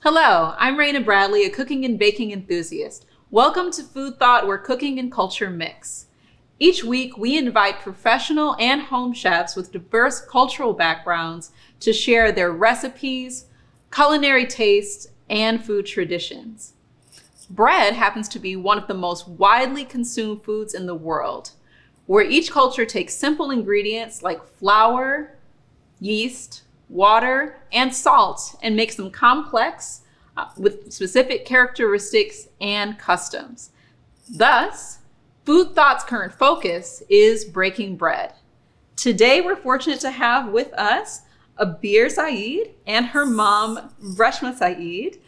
Hello, I'm Raina Bradley, a cooking and baking enthusiast. Welcome to Food Thought, where cooking and culture mix. Each week, we invite professional and home chefs with diverse cultural backgrounds to share their recipes, culinary tastes, and food traditions. Bread happens to be one of the most widely consumed foods in the world, where each culture takes simple ingredients like flour, yeast, water, and salt and makes them complex with specific characteristics and customs. Thus, Food Thought's current focus is breaking bread. Today, we're fortunate to have with us Abeer Saeed and her mom, Reshma Saeed,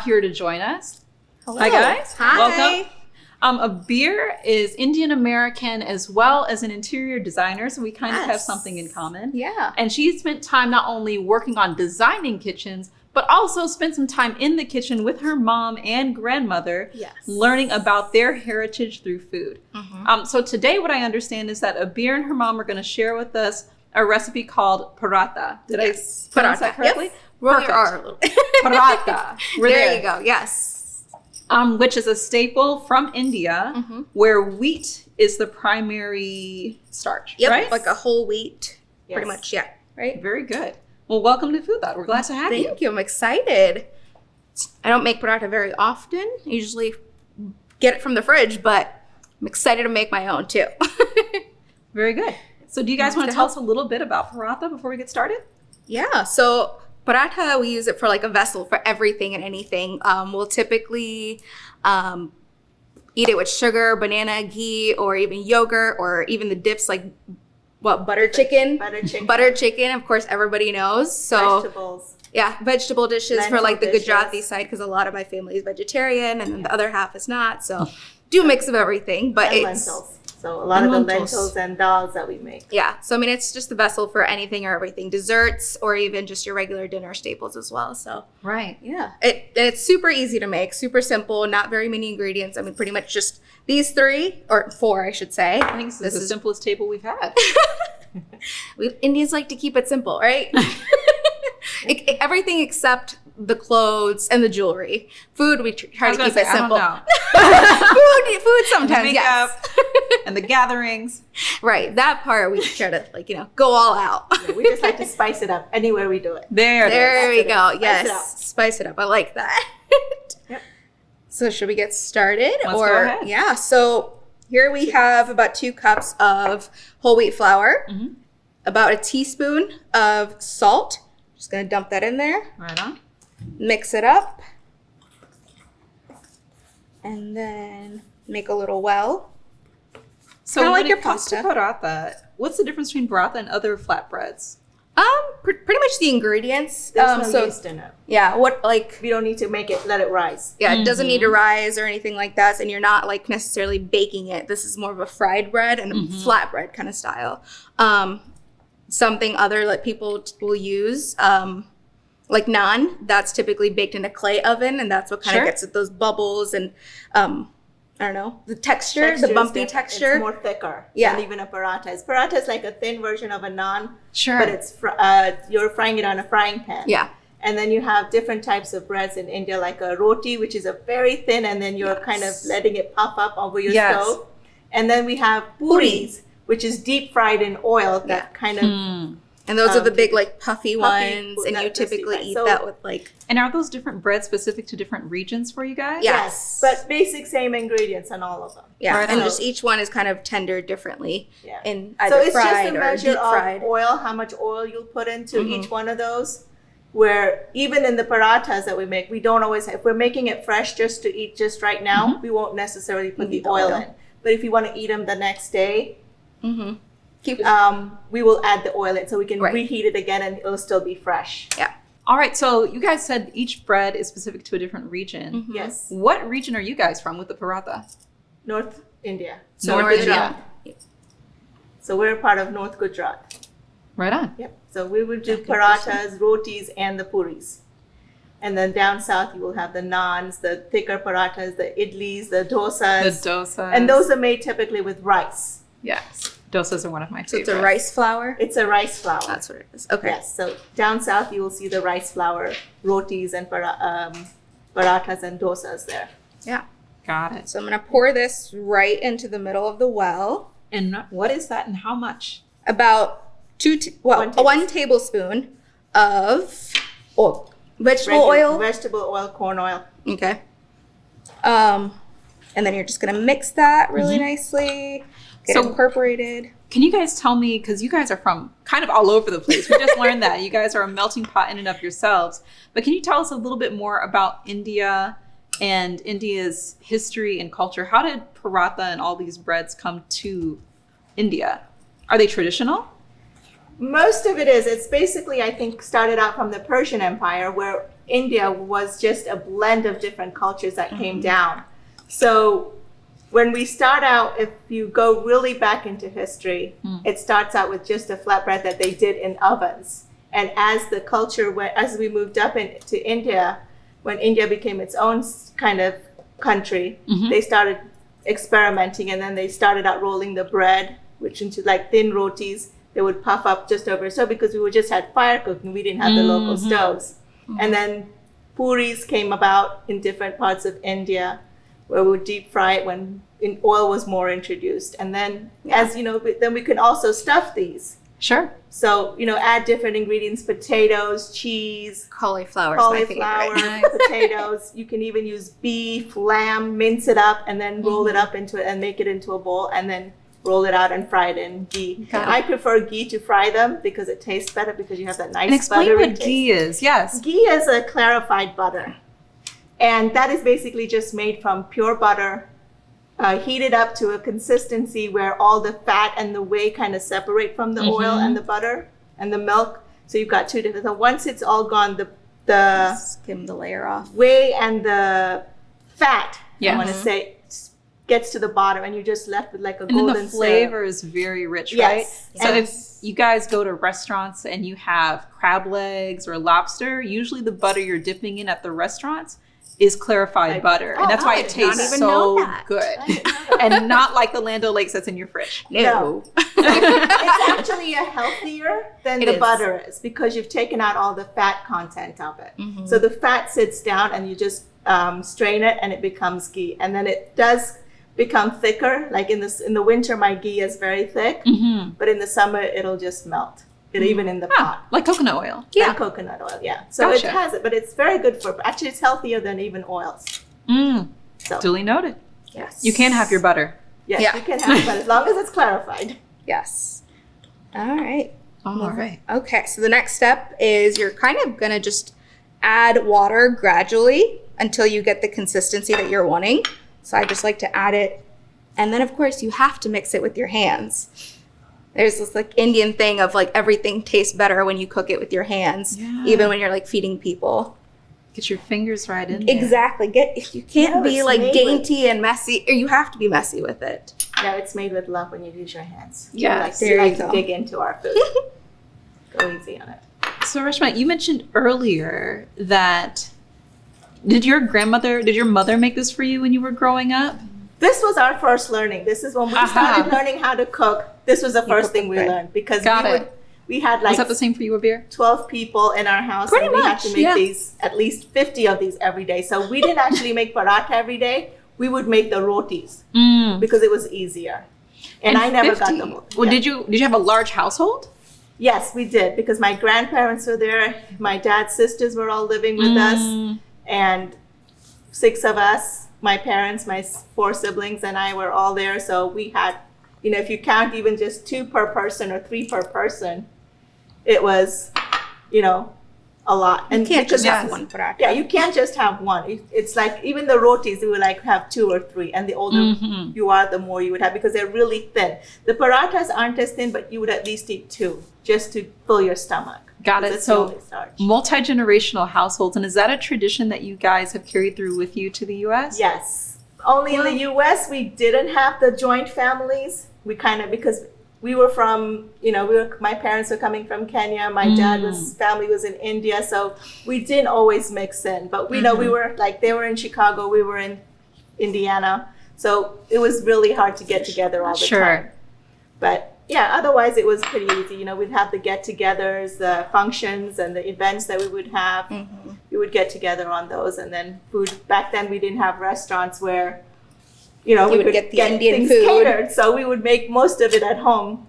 here to join us. Hello. Hi, guys. Hi. Welcome. Abeer is Indian American as well as an interior designer, so we kind of have something in common. Yeah. And she spent time not only working on designing kitchens, but also spent some time in the kitchen with her mom and grandmother, learning about their heritage through food. Mm-hmm. So today what I understand is that Abeer and her mom are going to share with us a recipe called Paratha. Did I pronounce that correctly? Yes. Roll your R a little bit. Paratha. There you go. Yes. Which is a staple from India, where wheat is the primary starch, right? Like a whole wheat, pretty much, right? Very good. Well, welcome to Food Thought. We're glad to have you. Thank you. I'm excited. I don't make paratha very often. I usually get it from the fridge, but I'm excited to make my own too. Very good. So do you guys want to tell us a little bit about paratha before we get started? Yeah, so paratha, we use it for like a vessel for everything and anything. We'll typically eat it with sugar, banana, ghee, or even yogurt, or even the dips like butter chicken. Butter chicken, of course, everybody knows. So vegetables. Yeah, vegetable dishes Lentil for like the dishes. Gujarati side, because a lot of my family is vegetarian and then the other half is not. So do a mix of everything, but And it's lentils. So a lot of the lentils and dals that we make. yeah. So I mean, it's just the vessel for anything or everything, desserts or even just your regular dinner staples as well. So Right. yeah, it's super easy to make, super simple, not very many ingredients. I mean, pretty much just these three or four, I should say. I think this is the simplest table we've had. Indians like to keep it simple, right? Everything except the clothes and the jewelry. Food, we try to keep it simple. food sometimes, the yes. and the gatherings. Right, that part we try to go all out. Yeah, we just like to spice it up anywhere we do it. There we go. Spice Yes, it up. spice it up. I like that. Yep. So should we get started? Let's go ahead. Yeah. So here we have about 2 cups of whole wheat flour, about a teaspoon of salt. Just gonna dump that in there. Right on. Mix it up, and then make a little well. So Kinda when like your it comes to paratha, what's the difference between paratha and other flatbreads? Pretty much the ingredients. There's no yeast in it. Yeah, We don't need to let it rise. Yeah, it doesn't need to rise or anything like that, and you're not necessarily baking it. This is more of a fried bread and a flatbread kind of style. Something other that people will use, like naan, that's typically baked in a clay oven, and that's what kind of gets at those bubbles and I don't know, the texture, the bumpy texture. It's more thicker than even a paratha. Paratha is like a thin version of a naan, Sure. but it's you're frying it on a frying pan. Yeah. And then you have different types of breads in India, like a roti, which is a very thin, and then you're kind of letting it puff up over your stove. And then we have puris, which is deep fried in oil that kind of... And those are the big, puffy ones, and you typically eat that with, And are those different breads specific to different regions for you guys? Yes. But basic same ingredients on all of them. Yeah, Right and on. just each one is kind of tendered differently in So either it's just fried a or measure deep fried. of oil, how much oil you'll put into each one of those. Where even in the parathas that we make, we don't always if we're making it fresh just to eat just right now, we won't necessarily put the oil in. But if you want to eat them the next day, we will add the oil in so we can Right. reheat it again and it'll still be fresh. Yeah. All right, so you guys said each bread is specific to a different region. Mhm. Yes. What region are you guys from with the paratha? North India. So North Gujarat. India. So we're part of North Gujarat. Right on. Yep. So we would do That's parathas, rotis, and the puris. And then down south, you will have the naans, the thicker parathas, the idlis, the dosas. The dosas. And those are made typically with rice. Yes. Dosas are one of my So favorites. it's a rice flour. It's a rice flour. That's what it is. Okay. Yes. So down south, you will see the rice flour, rotis, and parathas and dosas there. Yeah. Got it. So I'm gonna pour this right into the middle of the well. And what is that and how much? About one tablespoon of oil. Vegetable oil. Vegetable oil, corn oil. Okay. And then you're just gonna mix that really nicely. Get it So- incorporated. Can you guys tell me, because you guys are from kind of all over the place. We just learned that. You guys are a melting pot in and of yourselves. But can you tell us a little bit more about India and India's history and culture? How did paratha and all these breads come to India? Are they traditional? Most of it is. It's basically, I think, started out from the Persian Empire, where India was just a blend of different cultures that came down. So when we start out, if you go really back into history, it starts out with just a flatbread that they did in ovens. And as the culture went, as we moved up into India, when India became its own kind of country, they started experimenting, and then they started out rolling the bread, which into like thin rotis. They would puff up just over so because we just had fire cooking, we didn't have the local stoves. And then puris came about in different parts of India, where we would deep fry it when oil was more introduced. And then, as you know, then we can also stuff these. Sure. So, add different ingredients: potatoes, cheese, Cauliflower is my cauliflower, favorite. potatoes. You can even use beef, lamb, mince it up, and then roll it up into it and make it into a bowl, and then roll it out and fry it in ghee. Got it. I prefer ghee to fry them because it tastes better because you have that nice And explain buttery what taste. ghee is. Yes. Ghee is a clarified butter. And that is basically just made from pure butter, heated up to a consistency where all the fat and the whey kind of separate from the oil and the butter and the milk. So you've got two different. So once it's all gone, the Skim the layer off. whey and the fat, Yeah. I want to say, gets to the bottom, and you're just left with like a And then golden the flavor is very rich, right? Yes. So Yes. if you guys go to restaurants and you have crab legs or lobster, usually the butter you're dipping in at the restaurants is clarified butter. And that's why it I did not tastes even so know that. good. And not like the Land O'Lakes that's in your fridge. No. It's actually a healthier than It the is. butter is because you've taken out all the fat content of it. So the fat sits down, and you just strain it, and it becomes ghee. And then it does become thicker. Like in the winter, my ghee is very thick, but in the summer, it'll just melt. Even in the pot. Like coconut oil. And coconut oil, yeah. So Gotcha. it has it, but it's very good for. Actually, it's healthier than even oils. So Duly noted. Yes. You can have your butter. yes, Yeah. you can have it, but as long as it's clarified. Yes. All right. All right. Okay, so the next step is you're kind of gonna just add water gradually until you get the consistency that you're wanting. So I just like to add it, and then of course you have to mix it with your hands. There's this like Indian thing of like everything tastes better when you cook it with your hands, Yeah. even when you're like feeding people. Get your fingers right in there. Exactly. You can't Yeah, be it's like made dainty and messy, or you have to be messy with it. No, it's made with love when you use your hands. Yes, you there like you to go. dig into our food. Go easy on it. So Reshma, you mentioned earlier that did your mother make this for you when you were growing up? This was our first learning. This is when we started learning how to cook. This was the first thing we bread. learned because Got it. we had Was like that the same for you, Abeer? 12 people in our house, Pretty and we had much, to make yeah. these at least 50 of these every day. So we didn't actually make paratha every day. We would make the rotis because it was easier. And I never got 50. the whole. Well, yeah. did you have a large household? Yes, we did because my grandparents were there. My dad's sisters were all living with us, and 6 of us, my parents, my 4 siblings, and I were all there. So we had, if you count even just 2 per person or 3 per person, it was, a lot. And You can't just Yes. have one paratha. yeah, you can't just have one. It's like even the rotis, you would like have 2 or 3, and the older you are, the more you would have because they're really thin. The parathas aren't as thin, but you would at least eat 2 just to fill your stomach. Got it. That's the So only starch. multi-generational households. And is that a tradition that you guys have carried through with you to the US? Yes. Only in the US we didn't have the joint families. We kind of, because we were from, my parents were coming from Kenya. My family was in India. So we didn't always mix in. But we know we were like, they were in Chicago, we were in Indiana. So it was really hard to get together all the time. But yeah, otherwise it was pretty easy. We'd have the get-togethers, the functions, and the events that we would have. We would get together on those, and then food. Back then, we didn't have restaurants where, we would could get the Indian things food. catered. So we would make most of it at home,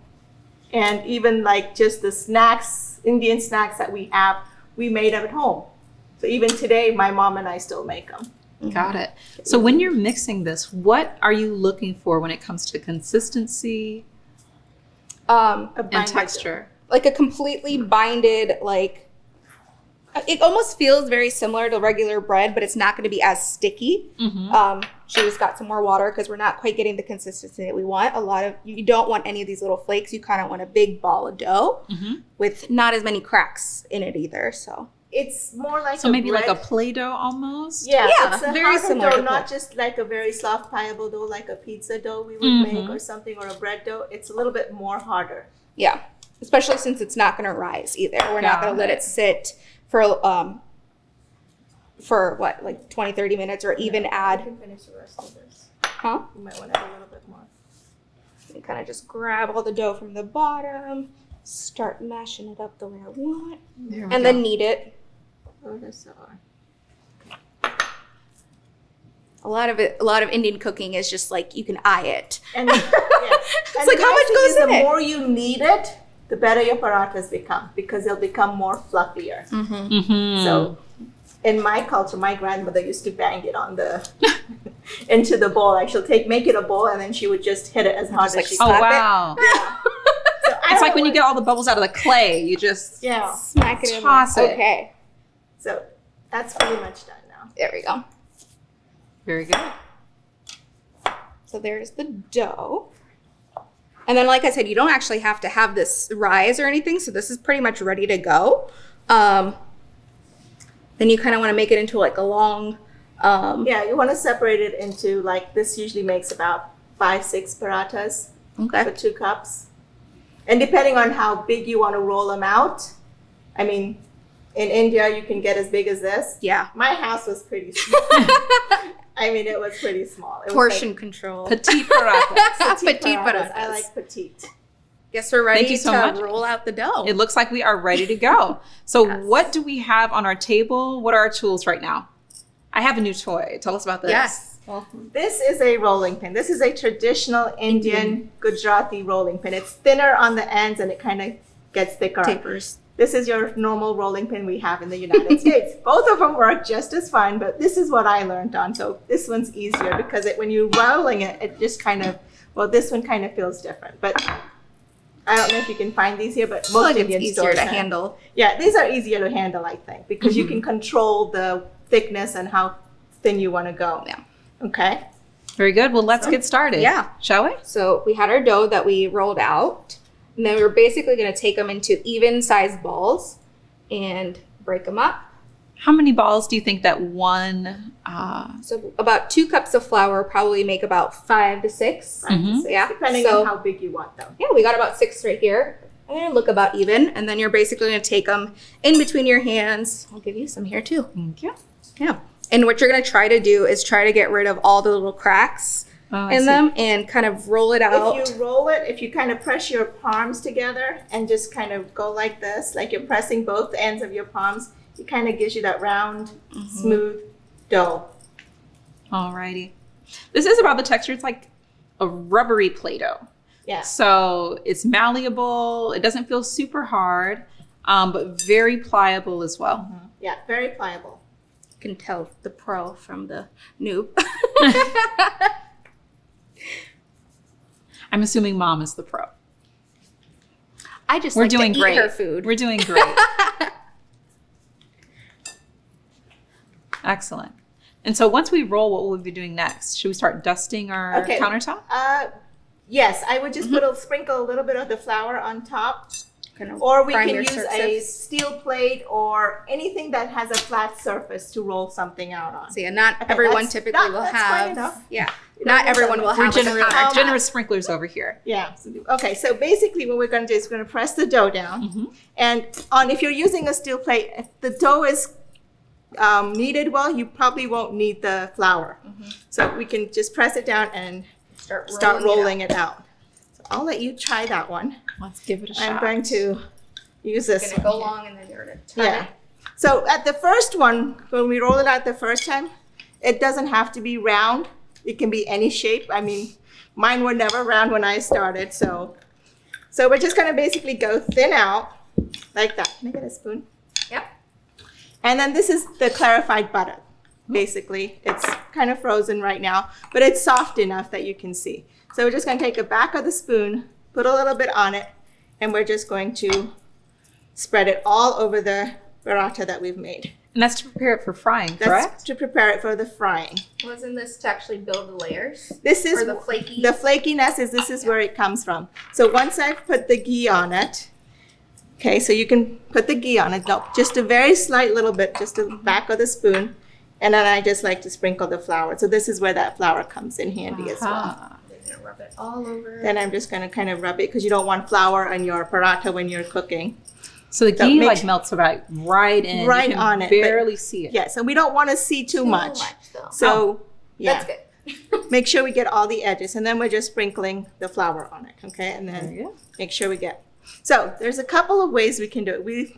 and even like just the snacks, Indian snacks that we have, we made them at home. So even today, my mom and I still make them. Got it. So when you're mixing this, what are you looking for when it comes to consistency and texture? Like a completely binded, like, it almost feels very similar to regular bread, but it's not going to be as sticky. She just got some more water because we're not quite getting the consistency that we want. You don't want any of these little flakes. You kind of want a big ball of dough with not as many cracks in it either. So it's more like maybe bread. like a Play-Doh almost? Yeah, Yeah, it's a very harder similar dough, to not just like a very soft pliable dough like a pizza dough we would make or something, or a bread dough. It's a little bit more harder. yeah, especially since it's not going to rise either. We're not going to let it sit for what, like 20, 30 minutes, or even You add. can finish the rest of this. Huh? You might want to add a little bit more. You kind of just grab all the dough from the bottom, start mashing it up the way I want, There we and go. then knead it. Oh, that's so hard. A lot of Indian cooking is just like you can eye it. And it's like, how much goes in the it? more you knead it, the better your parathas become because they'll become more fluffier. So in my culture, my grandmother used to bang it on the into the bowl. Like she'll make it a bowl and then she would just hit it as hard as she Oh, could. wow. So I It's don't like know when you what- get all the bubbles out of the clay, you just Smack it in Toss there. it. Okay, So that's pretty much done now. there we go. very good. So there's the dough. And then, like I said, you don't actually have to have this rise or anything. So this is pretty much ready to go. Then you kind of want to make it into like a long. Yeah, you want to separate it into like this usually makes about 5-6 parathas for Okay. 2 cups. And depending on how big you want to roll them out, I mean, in India you can get as big as this. Yeah. My house was pretty small. I mean, it was pretty small. It was Portion control. Petite parathas. like Petite parathas. I parathas. like petite. Guess we're ready Thank you so to much. roll out the dough. It looks like we are ready to go. So Yes. what do we have on our table? What are our tools right now? I have a new toy. Tell us about this. Yes. Well, This is a rolling pin. This is a traditional Indian Gujarati rolling pin. It's thinner on the ends and it kind of gets thicker. tapers. This is your normal rolling pin we have in the United States. Both of them work just as fine, but this is what I learned on. So this one's easier because when you're rolling it, it just kind of, this one kind of feels different. But I don't know if you can find these here, but I feel most like it's Indian easier stores to have. handle. Yeah, these are easier to handle, I think, because you can control the thickness and how thin you want to go. Yeah. Okay. Very good. Well, let's get started. Yeah. Shall we? So we had our dough that we rolled out, and then we were basically going to take them into even-sized balls and break them up. How many balls do you think that one? So about 2 cups of flour probably make about 5 to 6. Yeah. Depending So- on how big you want them. Yeah, we got about 6 right here. And they look about even. And then you're basically going to take them in between your hands. I'll give you some here too. Thank you. Yeah. And what you're going to try to do is try to get rid of all the little cracks I in see. them and kind of roll it out. If you roll it, if you kind of press your palms together and just kind of go like this, like you're pressing both ends of your palms, it kind of gives you that round, smooth dough. Alrighty. This is about the texture. It's like a rubbery Play-Doh. Yeah. So it's malleable. It doesn't feel super hard, but very pliable as well. Yeah, very pliable. You can tell the pro from the noob. I'm assuming mom is the pro. I just We're like doing to great. eat her food. We're doing great. Excellent. And so once we roll, what will we be doing next? Should we start dusting our countertop? Yes, I would just sprinkle a little bit of the flour on top. Kind of Or we can prime your use a steel plate or anything that has a flat surface to roll something out on. So yeah, not everyone typically will that's have. fine enough. Yeah, not everyone will have like a countertop. Generous sprinklers over here. Yeah. Okay, so basically what we're going to do is we're going to press the dough down. And if you're using a steel plate, if the dough is kneaded well, you probably won't need the flour. So we can just press it down and start rolling it out. So I'll let you try that one. Let's give it a shot. I'm going to use this It's gonna one. go long and then you're gonna turn Yeah. it. So at the first one, when we roll it out the first time, it doesn't have to be round. It can be any shape. I mean, mine were never round when I started. So we're just gonna basically go thin out like that. Can I get a spoon? Yep. And then this is the clarified butter. Basically, it's kind of frozen right now, but it's soft enough that you can see. So we're just gonna take the back of the spoon, put a little bit on it, and we're just going to spread it all over the paratha that we've made. And that's to prepare it for frying, That's correct? to prepare it for the frying. Wasn't this to actually build the layers? This is Or the flaky? the flakiness is where it comes from. So once I've put the ghee on it, okay, so you can put the ghee on it. No, just a very slight little bit, just the back of the spoon. And then I just like to sprinkle the flour. So this is where that flour comes in handy as well. Ah. You're gonna rub it all over. Then I'm just going to kind of rub it because you don't want flour on your paratha when you're cooking. So the So ghee make- melts right in. Right you can on it, but- barely see it. Yeah, so we don't want to see too much. though. So yeah, That's good. make sure we get all the edges. And then we're just sprinkling the flour on it, okay? And There then you go. make sure we get. So there's a couple of ways we can do it.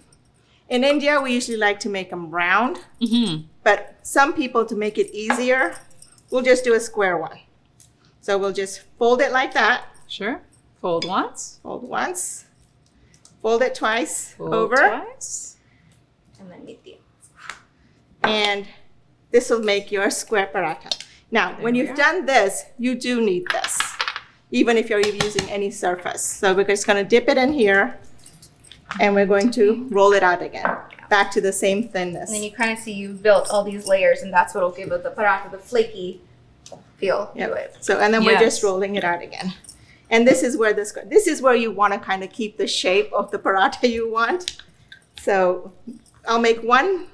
In India, we usually like to make them round. But some people, to make it easier, we'll just do a square one. So we'll just fold it like that. Sure. Fold once. Fold once. Fold it twice Fold over. twice. And then meet the And this will make your square paratha. Now, when we you've are. done this, you do need this, even if you're using any surface. So we're just going to dip it in here, and we're going to roll it out again, back to the same thinness. And then you kind of see you've built all these layers, and that's what'll give it the paratha, the flaky feel to it. So, and then we're Yes. just rolling it out again. And this is where this is where you want to kind of keep the shape of the paratha you want. So I'll make one.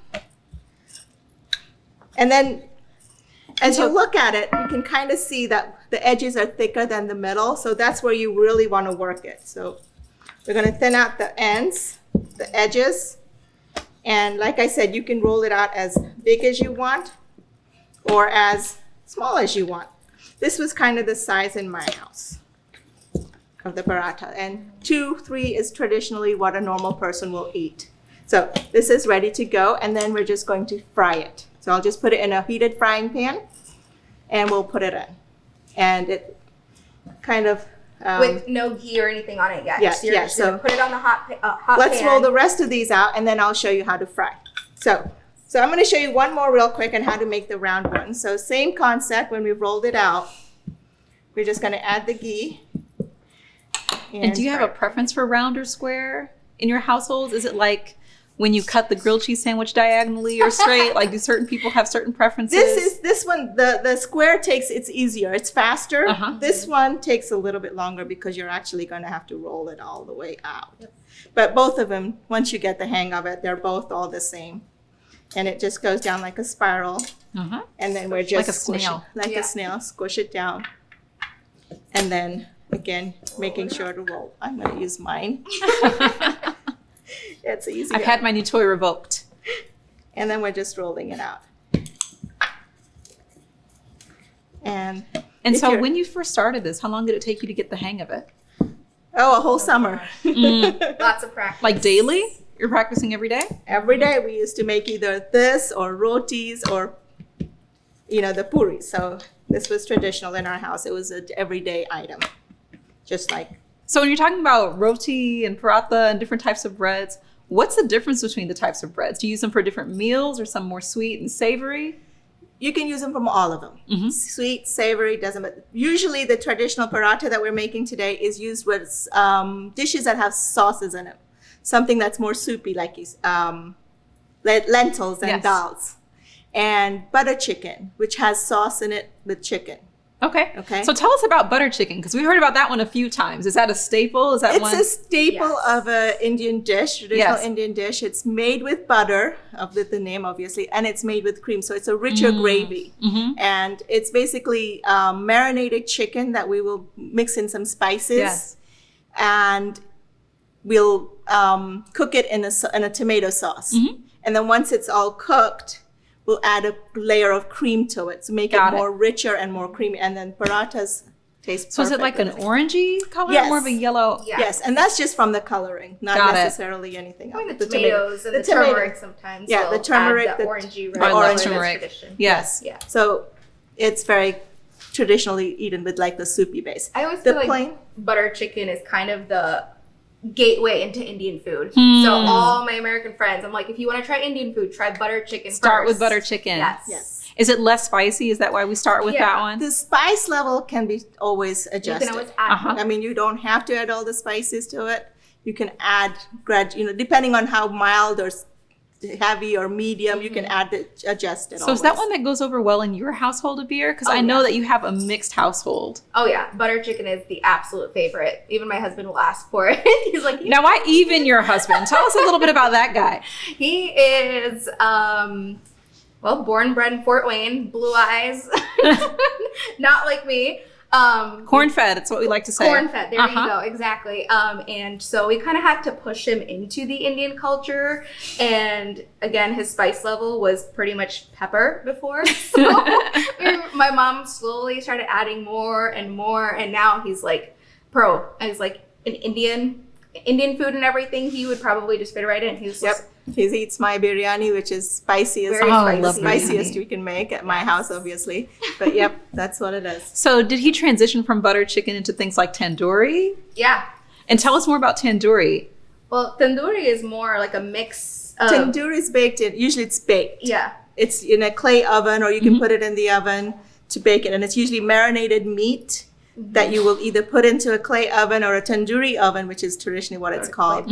And then as you look at it, you can kind of see that the edges are thicker than the middle. So that's where you really want to work it. So we're going to thin out the ends, the edges. And like I said, you can roll it out as big as you want or as small as you want. This was kind of the size in my house of the paratha. And 2-3 is traditionally what a normal person will eat. So this is ready to go. And then we're just going to fry it. So I'll just put it in a heated frying pan and we'll put it in. And it kind of... With no ghee or anything on it yet. Yeah, So you're yeah, just gonna so put it on the hot let's pan. roll the rest of these out and then I'll show you how to fry. So I'm going to show you one more real quick on how to make the round one. So same concept when we rolled it out. We're just going to add the ghee. And do you have a preference for round or square in your households? Is it like when you cut the grilled cheese sandwich diagonally or straight? Like, do certain people have certain preferences? This one, the square it's easier. It's faster. Uh-huh. This one takes a little bit longer because you're actually going to have to roll it all the way out. But both of them, once you get the hang of it, they're both all the same. And it just goes down like a spiral. Uh-huh. And then we're just Like a snail. Like Yeah. a snail, squish it down. And then again, making sure to roll. I'm going to use mine. It's easier. I've had my new toy revoked. And then we're just rolling it out. And And if so you're- when you first started this, how long did it take you to get the hang of it? a whole summer. Lots of practice. Like daily? You're practicing every day? Every day we used to make either this or rotis or, the puris. So this was traditional in our house. It was an everyday item, just like. So when you're talking about roti and paratha and different types of breads, what's the difference between the types of breads? Do you use them for different meals or some more sweet and savory? You can use them from all of them. Mhm. Sweet, savory, doesn't matter. Usually the traditional paratha that we're making today is used with dishes that have sauces in it. Something that's more soupy, like lentils and Yes. dals. and butter chicken, which has sauce in it with chicken. Okay. Okay. So tell us about butter chicken, because we heard about that one a few times. Is that a staple? Is that It's one? a staple of an Indian dish, traditional Indian dish. It's made with butter, with the name obviously, and it's made with cream. So it's a richer gravy. And it's basically marinated chicken that we will mix in some spices. Yes. And we'll cook it in a tomato sauce. And then once it's all cooked, we'll add a layer of cream to it to make it more richer and more creamy. And then parathas taste So is it like an orangey color? Yes. More of a yellow? Yeah. Yes, and that's just from the coloring, not necessarily anything else. I mean, the tomatoes and the turmeric sometimes. Yeah, the turmeric, add the orangey red. I love color. turmeric. That's tradition. Yes. Yeah. So it's very traditionally eaten with like the soupy base. I always The feel like plain- butter chicken is kind of the gateway into Indian food. So all my American friends, I'm like, if you want to try Indian food, try butter chicken Start first. with butter chicken. Yes. Yes. Is it less spicy? Is that why we start with that one? The spice level can be always You adjusted. can always add I mean, you don't have to add all the spices to it. You can add, depending on how mild or heavy or medium, you can adjust it. So is that one that goes over well in your household, Abeer? Because I know that you have a mixed household. Oh yeah, butter chicken is the absolute favorite. Even my husband will ask for it. He's like, Now, why even your husband? Tell us a little bit about that guy. he is born and bred in Fort Wayne, blue eyes, not like me. Corn-fed, it's what we like to say. Corn-fed, there you go, exactly. And so we kind of had to push him into the Indian culture. And again, his spice level was pretty much pepper before. So my mom slowly started adding more and more. And now he's like pro. And he's like an Indian food and everything. He would probably just fit right in. He's just, He eats my biryani, which is spiciest, I the love spiciest biryani. we can make at my house, obviously. But yep, that's what it is. So did he transition from butter chicken into things like tandoori? yeah. And tell us more about tandoori. Well, tandoori is more like a mix of... Tandoori is baked in, usually it's baked. Yeah. It's in a clay oven, or you can put it in the oven to bake it. And it's usually marinated meat that you will either put into a clay oven or a tandoori oven, which is traditionally what it's called,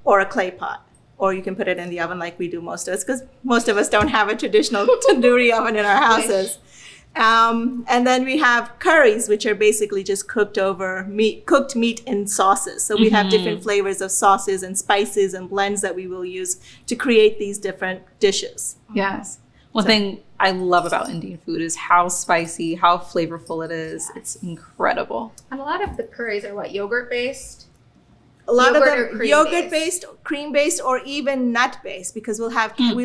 or a clay pot. Or you can put it in the oven like we do most of us, because most of us don't have a traditional tandoori oven in our houses. And then we have curries, which are basically just cooked meat in sauces. So we have different flavors of sauces and spices and blends that we will use to create these different dishes. Yes. One thing I love about Indian food is how spicy, how flavorful it is. It's incredible. And a lot of the curries are what, yogurt-based? A lot Yogurt of or them cream yogurt-based, cream-based, or even nut-based, because we'll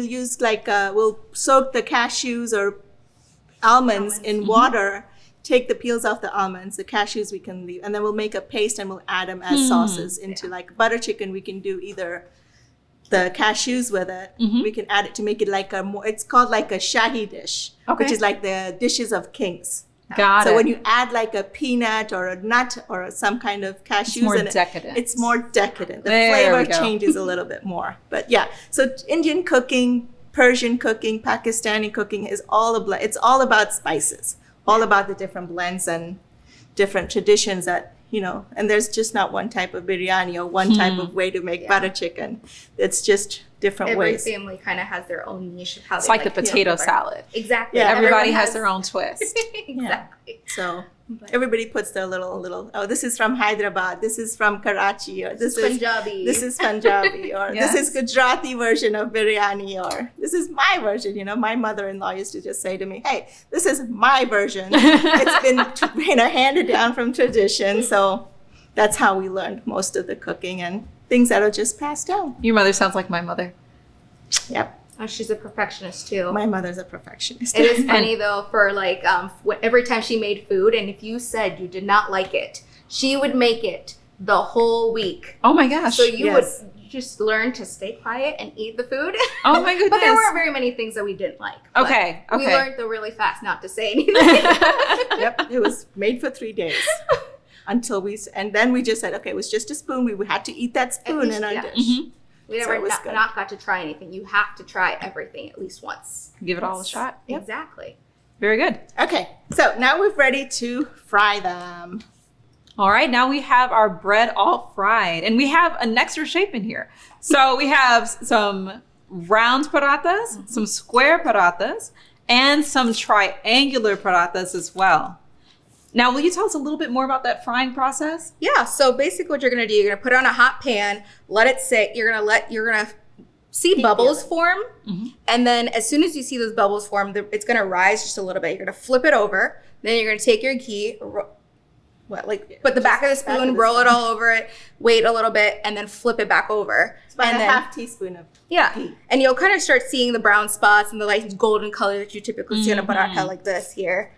use we'll soak the cashews or almonds in water, take the peels off the almonds, the cashews we can leave, and then we'll make a paste and we'll add them as sauces into like butter chicken. We can do either the cashews with it. We can add it to make it like it's called like a shahi dish, which is like the dishes of kings. Got it. So when you add like a peanut or a nut or some kind of cashews more in it, decadent. it's more decadent. The There we flavor go. changes a little bit more. But yeah, so Indian cooking, Persian cooking, Pakistani cooking is it's all about spices, all about the different blends and different traditions that, and there's just not one type of biryani or one type of way to make butter chicken. It's just different Every ways. family kind of has their own niche of how It's they like the potato salad. Exactly. Yeah, Everybody Everyone has their own twist. Exactly. So everybody puts their little, oh, this is from Hyderabad, this is from Karachi, or this is Punjabi. This is Punjabi, or Yes. this is Gujarati version of biryani, or this is my version. My mother-in-law used to just say to me, hey, this is my version. It's been handed down from tradition. So that's how we learned most of the cooking and things that are just passed down. Your mother sounds like my mother. Yep. Oh, she's a perfectionist too. My mother's a perfectionist. It is funny though, for like every time she made food, and if you said you did not like it, she would make it the whole week. Oh my gosh. So you Yes. would just learn to stay quiet and eat the food. Oh my goodness. But there weren't very many things that we didn't like. But Okay. We learned though really fast not to say anything. Yep. It was made for 3 days. And then we just said, okay, it was just a spoon. We had to eat that spoon least, in our yeah. dish. We So never it was good. not got to try anything. You have to try everything at least once. Give it all a shot. Yep. Exactly. Very good. Okay, so now we're ready to fry them. All right, now we have our bread all fried, and we have an extra shape in here. So we have some round parathas, some square parathas, and some triangular parathas as well. Now, will you tell us a little bit more about that frying process? Yeah, so basically what you're gonna do, you're gonna put it on a hot pan, let it sit, you're gonna see bubbles form, and then as soon as you see those bubbles form, it's gonna rise just a little bit. You're gonna flip it over, then you're gonna take your ghee, put the back of the spoon, roll it all over it, wait a little bit, and then flip it back over. It's about and a then, half teaspoon of ghee. And you'll kind of start seeing the brown spots and the like golden color that you typically see on a paratha like this here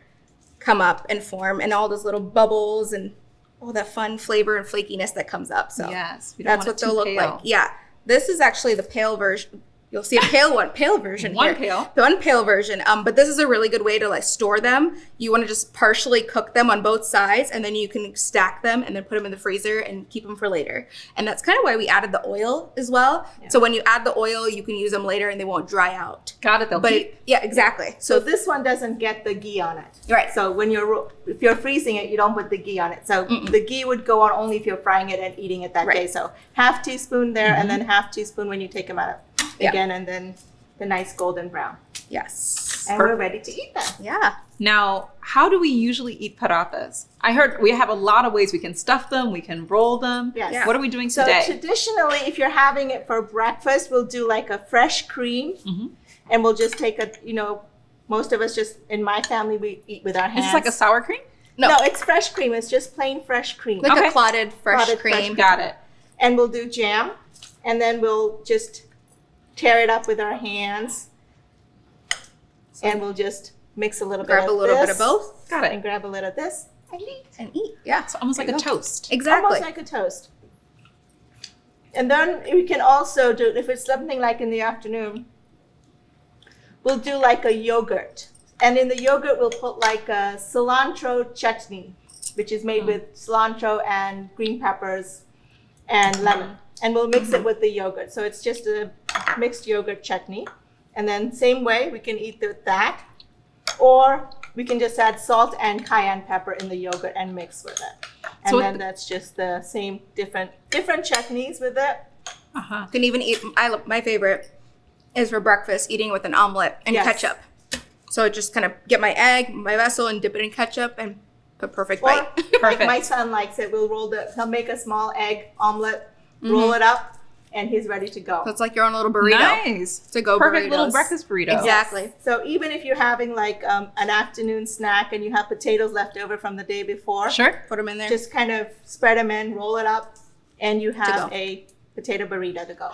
come up and form, and all those little bubbles and all that fun flavor and flakiness that comes up. So yes, that's what they'll look like. Yeah. This is actually the pale version. You'll see a pale version here. One pale version. But this is a really good way to like store them. You want to just partially cook them on both sides, and then you can stack them and then put them in the freezer and keep them for later. And that's kind of why we added the oil as well. Yeah. So when you add the oil, you can use them later and they won't dry out. Got it. Yeah, exactly. So this one doesn't get the ghee on it. Right. So if you're freezing it, you don't put the ghee on it. So the ghee would go on only if you're frying it and eating it that day. So half teaspoon there, and then half teaspoon when you take them out again, and then the nice golden brown. Yes. And we're ready to eat them. Yeah. Now, how do we usually eat parathas? I heard we have a lot of ways we can stuff them, we can roll them. Yes. Yeah. What are we doing today? So traditionally, if you're having it for breakfast, we'll do like a fresh cream, and we'll just take most of us just, in my family, we eat with our hands. Is this like a sour cream? No, it's fresh cream. It's just plain fresh cream. Like a clotted fresh cream. Got it. And we'll do jam, and then we'll just tear it up with our hands, and we'll just mix a little bit of both. Got it. And grab a little of this and eat. Yeah. It's almost like a toast. Exactly. Almost like a toast. And then we can also do, if it's something like in the afternoon, we'll do like a yogurt. And in the yogurt, we'll put like a cilantro chutney, which is made with cilantro and green peppers and lemon. And we'll mix it with the yogurt. So it's just a mixed yogurt chutney. And then same way, we can eat with that. Or we can just add salt and cayenne pepper in the yogurt and mix with it. And then that's just the same different chutneys with it. You can even eat, my favorite is for breakfast, eating with an omelet and ketchup. So I just kind of get my egg, my vessel, and dip it in ketchup and put perfect bite. Perfect. My son likes it. He'll make a small egg omelet, roll it up, and he's ready to go. So it's like your own little burrito. Nice. To go Perfect burritos. little breakfast burrito. Exactly. Yes. So even if you're having like an afternoon snack and you have potatoes left over from the day before, Sure. Put them in there. just kind of spread them in, roll it up, and you have a potato burrito to go.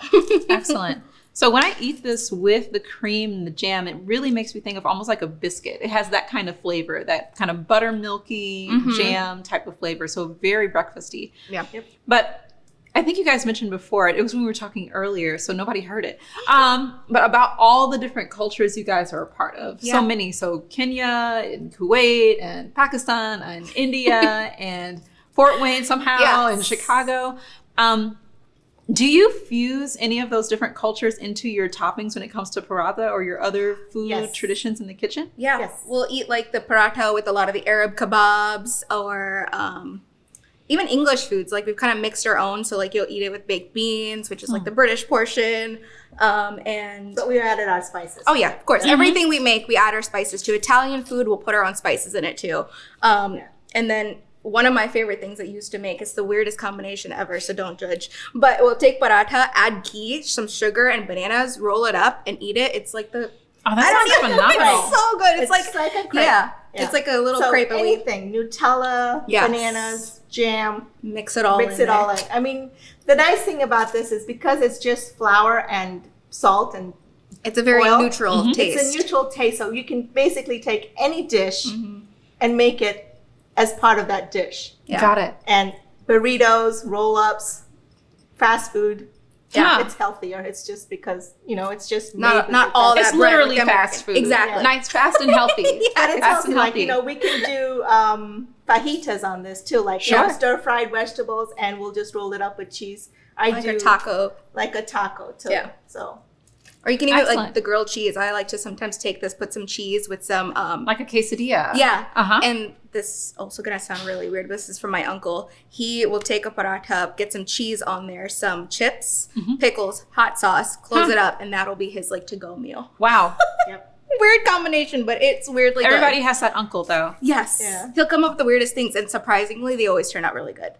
Excellent. So when I eat this with the cream and the jam, it really makes me think of almost like a biscuit. It has that kind of flavor, that kind of buttermilky jam type of flavor. So very breakfasty. Yeah. Yep. But I think you guys mentioned before, it was when we were talking earlier, so nobody heard it. But about all the different cultures you guys are a part of. Yeah. So many. So Kenya and Kuwait and Pakistan and India and Fort Wayne somehow and Chicago. Do you fuse any of those different cultures into your toppings when it comes to paratha or your other food traditions in the kitchen? Yeah. Yes. We'll eat like the paratha with a lot of the Arab kebabs or even English foods. Like we've kind of mixed our own. So like you'll eat it with baked beans, which is like the British portion. But we added our spices. Oh yeah, of course. Everything we make, we add our spices to. Italian food, we'll put our own spices in it too. And then one of my favorite things that I used to make, it's the weirdest combination ever, so don't judge. But we'll take paratha, add ghee, some sugar, and bananas, roll it up, and eat it. It's like the... Oh, that sounds phenomenal. It's so good. It's like a crepe. Yeah. It's like a little crepe. Anything. Nutella, bananas, jam. Mix it all in. I mean, the nice thing about this is because it's just flour and salt and it's a very oil, neutral taste. It's a neutral taste. So you can basically take any dish and make it as part of that dish. Yeah. Got it. And burritos, roll-ups, fast food. Yeah. It's healthier. It's just because, it's just not all that. It's literally fast food. Exactly. Nice, fast and healthy. But it's fast healthy. Like, we can do fajitas on this too. Like stir-fried vegetables, and we'll just roll it up with cheese. Like a taco. Like a taco too. Yeah. So Or you can even like Excellent. the grilled cheese. I like to sometimes take this, put some cheese with some Like a quesadilla. yeah. Uh-huh. And this is also gonna sound really weird, but this is from my uncle. He will take a paratha, get some cheese on there, some chips, pickles, hot sauce, close it up, and that'll be his like to-go meal. Wow. Yep. Weird combination, but it's weirdly good. Everybody has that uncle, though. Yes. Yeah. He'll come up with the weirdest things, and surprisingly, they always turn out really good.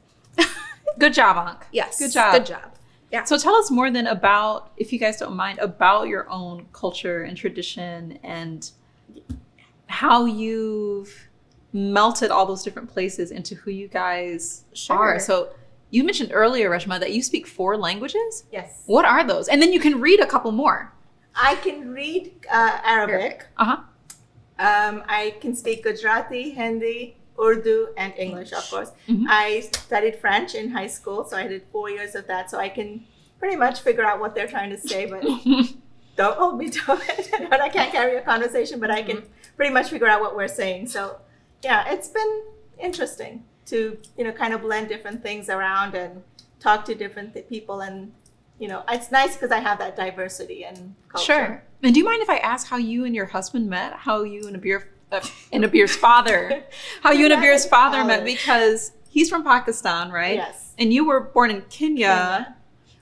Good job, Unc. Yes. Good job. Good job. Yeah. So tell us more then about, if you guys don't mind, about your own culture and tradition and how you've melted all those different places into who you guys Sure. are. So you mentioned earlier, Reshma, that you speak 4 languages. Yes. What are those? And then you can read a couple more. I can read Arabic. Uh-huh. I can speak Gujarati, Hindi, Urdu, and English, of course. Mhm. I studied French in high school, so I did 4 years of that. So I can pretty much figure out what they're trying to say, but don't hold me to it. But I can't carry a conversation, but I can pretty much figure out what we're saying. So yeah, it's been interesting to, kind of blend different things around and talk to different people. And, it's nice because I have that diversity and culture. Sure. And do you mind if I ask how you and your husband met? How you and Abeer's father, how you and Abeer's father met? Because he's from Pakistan, right? Yes. And you were born in Kenya.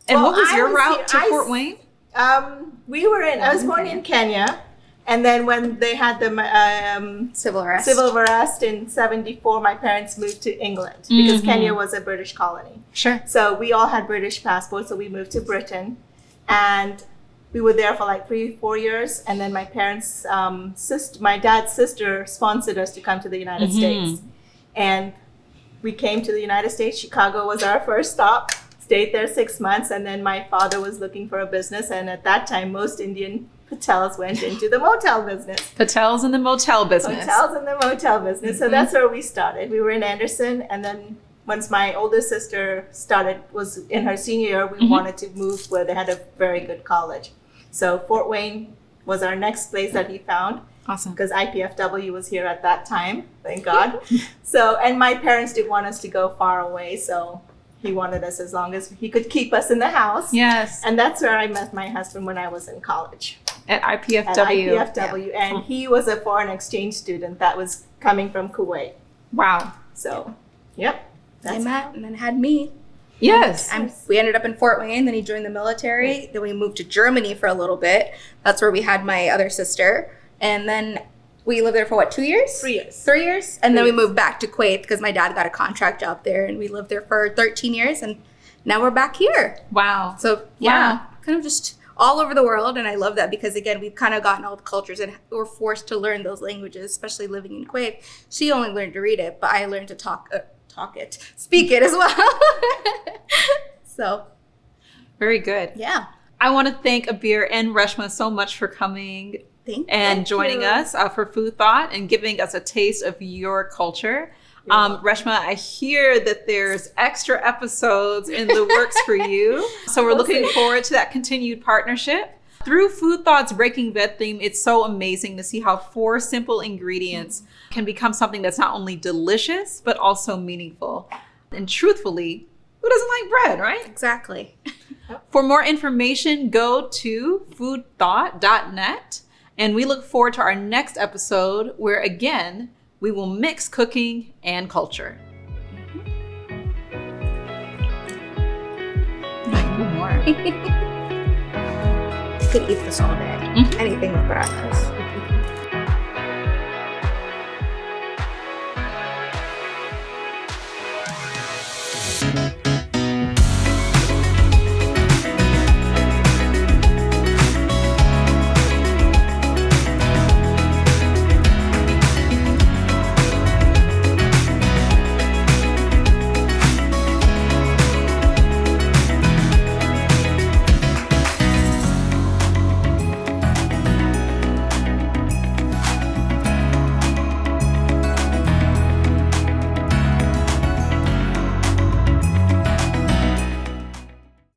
And Well, what was I your was route here- to Fort Wayne? I was born in Kenya. And then when they had the Civil arrest. civil arrest in 74, my parents moved to England because Kenya was a British colony. Sure. So we all had British passports, so we moved to Britain. And we were there for like 3-4 years. And then my parents, my dad's sister sponsored us to come to the United States. And we came to the United States. Chicago was our first stop. Stayed there 6 months. And then my father was looking for a business. And at that time, most Indian Patels went into the motel business. Patels in the motel business. Hotels in the motel business. So that's where we started. We were in Anderson, and then once my older sister was in her senior year, we wanted to move where they had a very good college. So Fort Wayne was our next place that he found Awesome. because IPFW was here at that time, thank God. And my parents didn't want us to go far away, so he wanted us as long as he could keep us in the house. Yes. And that's where I met my husband when I was in college. At IPFW. At IPFW. And he was a foreign exchange student that was coming from Kuwait. Wow. So, yep. I met and then had me. Yes. We ended up in Fort Wayne, then he joined the military. Then we moved to Germany for a little bit. That's where we had my other sister. And then we lived there for 2 years? 3 years. 3 years. And then we 3 years. moved back to Kuwait because my dad got a contract job there. And we lived there for 13 years. And now we're back here. Wow. So, yeah, kind of just all over the world. And I love that because, again, we've kind of gotten all the cultures and we're forced to learn those languages, especially living in Kuwait. She only learned to read it, but I learned to speak it as well. So, Very good. yeah. I want to thank Abeer and Reshma so much for coming and joining us for Food Thought and giving us a taste of your culture. Reshma, I hear that there's extra episodes in the works for you. So we're looking forward to that continued partnership. Through Food Thought's Breaking Bad theme, it's so amazing to see how 4 simple ingredients can become something that's not only delicious, but also meaningful. And truthfully, who doesn't like bread, right? Exactly. For more information, go to foodthought.net. And we look forward to our next episode where, again, we will mix cooking and culture. I could eat this all day. Anything with parathas.